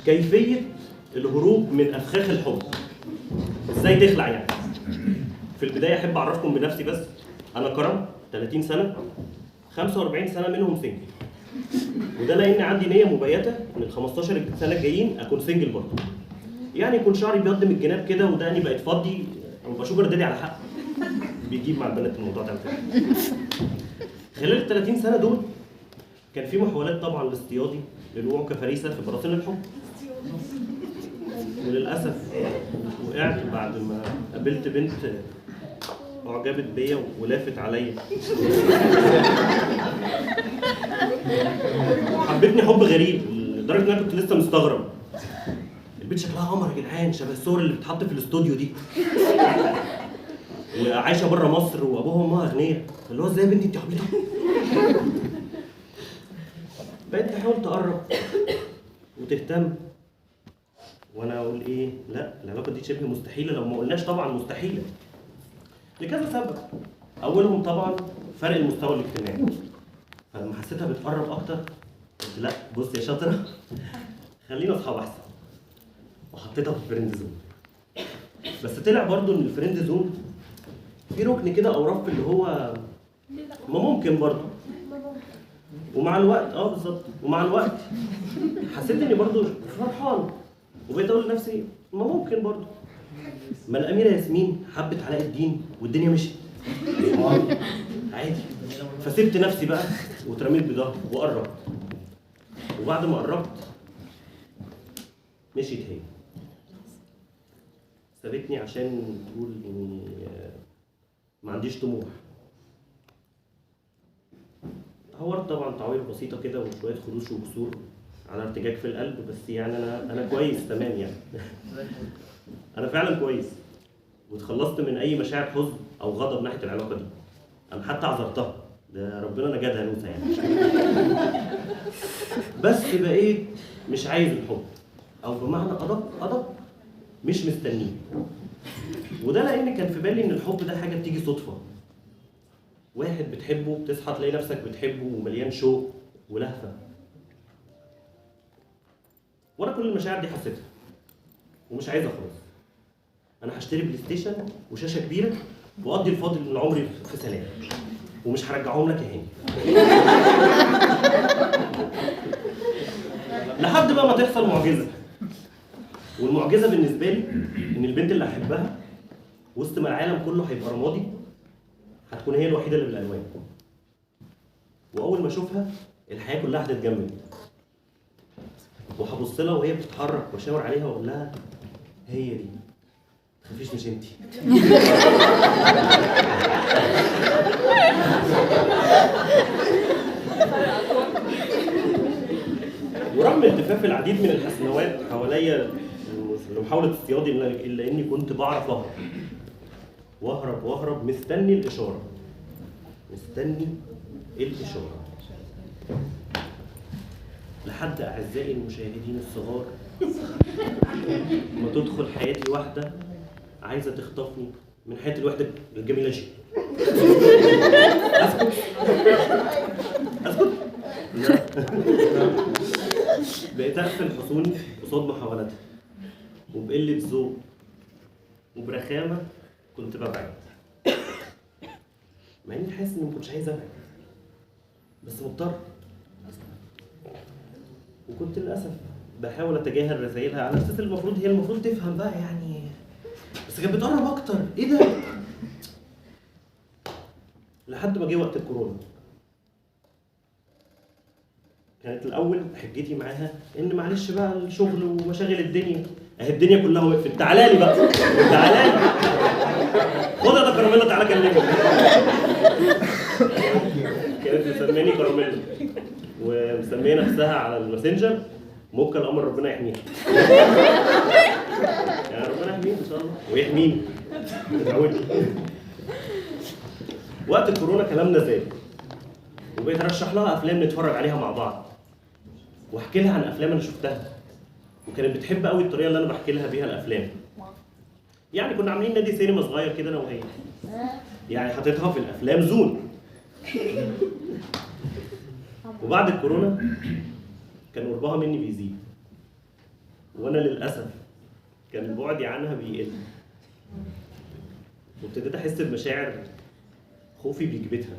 كيفيه الهروب من افخاخ الحب. ازاي تخلع يعني. في البدايه احب اعرفكم بنفسي بس. انا كرم 30 سنه، 45 سنه منهم سنجل. وده لان عندي نيه مبيته من ال 15 سنه الجايين اكون سنجل برضه. يعني يكون شعري بيض من الجناب كده ودقني بقت فاضي وابقى شوجر دادي على حق. بيجيب مع البنات الموضوع ده. خلال ال 30 سنه دول كان في محاولات طبعا لاصطيادي للوقوع كفريسه في براثن الحب. وللاسف وقعت بعد ما قابلت بنت اعجبت بيا ولافت عليا. حبتني حب غريب لدرجه ان انا كنت لسه مستغرب. البنت شكلها قمر يا جدعان، شبه الصور اللي بتتحط في الاستوديو دي. وعايشه بره مصر وابوها وامها اغنياء. اللي هو ازاي يا بنتي انت عبيطه؟ بقيت تحاول تقرب وتهتم. وانا اقول ايه؟ لا، العلاقه دي شبه مستحيله، لو ما قلناش طبعا مستحيله. لكذا سبب. اولهم طبعا فرق المستوى الاجتماعي. فلما حسيتها بتقرب اكتر قلت لا بص يا شاطره خلينا اصحاب احسن. وحطيتها في الفريند زون. بس طلع برضو ان الفريند زون في ركن كده او رف اللي هو ما ممكن برضو. ومع الوقت بالظبط، ومع الوقت حسيت اني برضو فرحان. وبقيت اقول لنفسي ما ممكن برضو. ما الاميره ياسمين حبت علاء الدين والدنيا مشيت. عادي. فسبت نفسي بقى واترميت بظهري وقربت. وبعد ما قربت مشيت هي. سابتني عشان تقول اني ما عنديش طموح. هورت طبعا تعوير بسيطه كده وشويه خدوش وكسور على ارتجاج في القلب. بس يعني انا كويس تمام يعني. انا فعلا كويس. واتخلصت من اي مشاعر حزن او غضب ناحيه العلاقه دي. انا حتى عذرتها، ده ربنا نجدها نوسه يعني. بس بقيت مش عايز الحب، او بمعنى ادق مش مستنيه. وده لان كان في بالي ان الحب ده حاجه بتيجي صدفه. واحد بتحبه بتصحى تلاقي نفسك بتحبه ومليان شوق ولهفه. وانا كل المشاعر دي حسيتها ومش عايزها خلاص. انا هشتري بلاي ستيشن وشاشه كبيره واقضي الفاضل من عمري في سلام. ومش هرجعهم لك يا هاني. لحد بقى ما تحصل معجزه. والمعجزه بالنسبه لي ان البنت اللي هحبها وسط ما العالم كله هيبقى رمادي هتكون هي الوحيده اللي بالالوان. واول ما اشوفها الحياه كلها هتتجمد. وهبص لها وهي بتتحرك واشاور عليها واقول لها هي دي. مفيش مش انتي. ورغم التفاف العديد من الحسنوات حواليا لمحاولة اصطيادي الا اني كنت بعرف واهرب مستني الاشارة. لحد اعزائي المشاهدين الصغار ما تدخل حياتي واحدة عايزة تخطفني من حياة الوحدة الجميلة دي. اسكت؟ لا. بقيت اقفل حصوني قصاد محاولاتها. وبقلة ذوق وبرخامة كنت ببعد. مع اني حاسس اني ما كنتش عايز ابعد. بس مضطر. وكنت للاسف بحاول اتجاهل رسائلها على اساس هي المفروض تفهم بقى يعني. بس كانت بتقرب اكتر. ايه ده؟ لحد ما جه وقت الكورونا. كانت الاول حجتي معاها ان معلش بقى الشغل ومشاغل الدنيا. اهي الدنيا كلها وقفت. تعالى لي بقى. تعالى لي. خد يا كراميلا تعالى كلمني. كانت مسمياني كراميلا ومسميه نفسها على الماسنجر موكا القمر ربنا يحميها. يعني ربنا يحميها ان شاء الله ويحميني. ادعولي. وقت الكورونا كلامنا زاد. وبقيت ارشح لها افلام نتفرج عليها مع بعض. واحكي لها عن افلام انا شفتها. وكانت بتحب قوي الطريقه اللي انا بحكي لها بيها الافلام. يعني كنا عاملين نادي سينما صغير كده انا وهي. يعني حطيتها في الافلام زون. وبعد الكورونا كان قربها مني بيزيد. وانا للاسف كان بعدي عنها بيقل، وابتديت احس بمشاعر خوفي بيكبتها.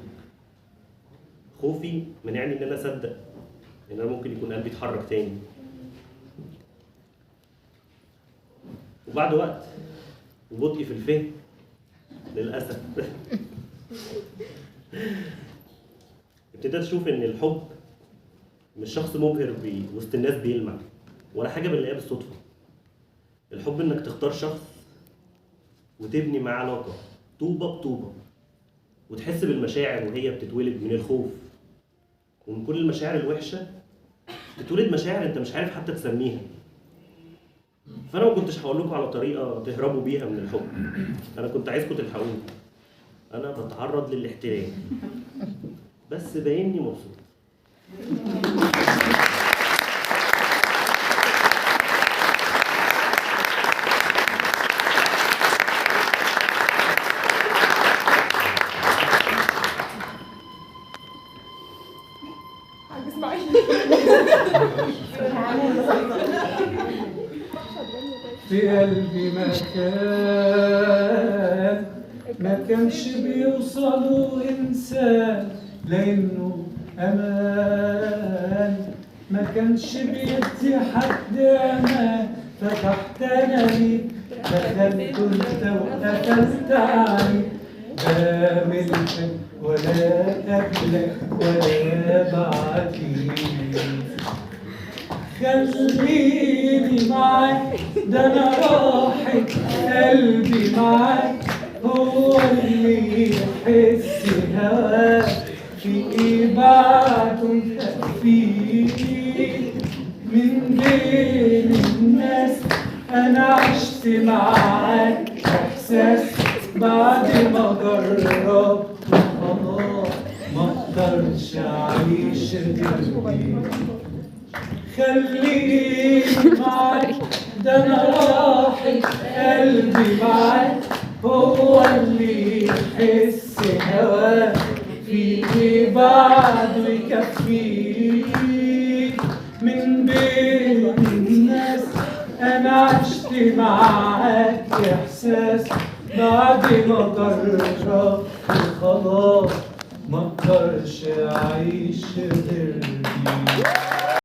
خوفي منعني ان انا اصدق ان انا ممكن يكون قلبي اتحرك تاني. وبعد وقت وبطئي في الفهم للاسف ابتديت اشوف ان الحب مش شخص مبهر وسط الناس بيلمع، ولا حاجه بنلاقيها بالصدفه. الحب انك تختار شخص وتبني معاه علاقه طوبه بطوبه، وتحس بالمشاعر وهي بتتولد من الخوف ومن كل المشاعر الوحشه. بتولد مشاعر انت مش عارف حتى تسميها. فانا ما كنتش هقول لكم على طريقه تهربوا بيها من الحب، انا كنت عايزكم تلحقوني. انا بتعرض للاحتلال بس باينني مبسوط. في قلبي مكان ما كانش بيوصله إنسان، لأنه أمان ما كانش بيدي حد أمان. فتحت أنا ليك، دخلت أنت وقفلت عليك، لا ملكك ولا قبلك ولا بعديك. خليني معاك، ده انا راحت قلبي معاك، هو اللي يحس هواك في ايه بعده فيك. من بين الناس انا عشت معاك احساس بعد ما جربت خلاص ما اقدرش اعيش غير بيك. خليني معاك، ده انا راحت قلبي معاك، هو اللي يحس هواك فيكي بعده يكفيك. من بين الناس انا عشت معاك احساس بعد ما جربت خلاص ما اقدرش اعيش غير بيك.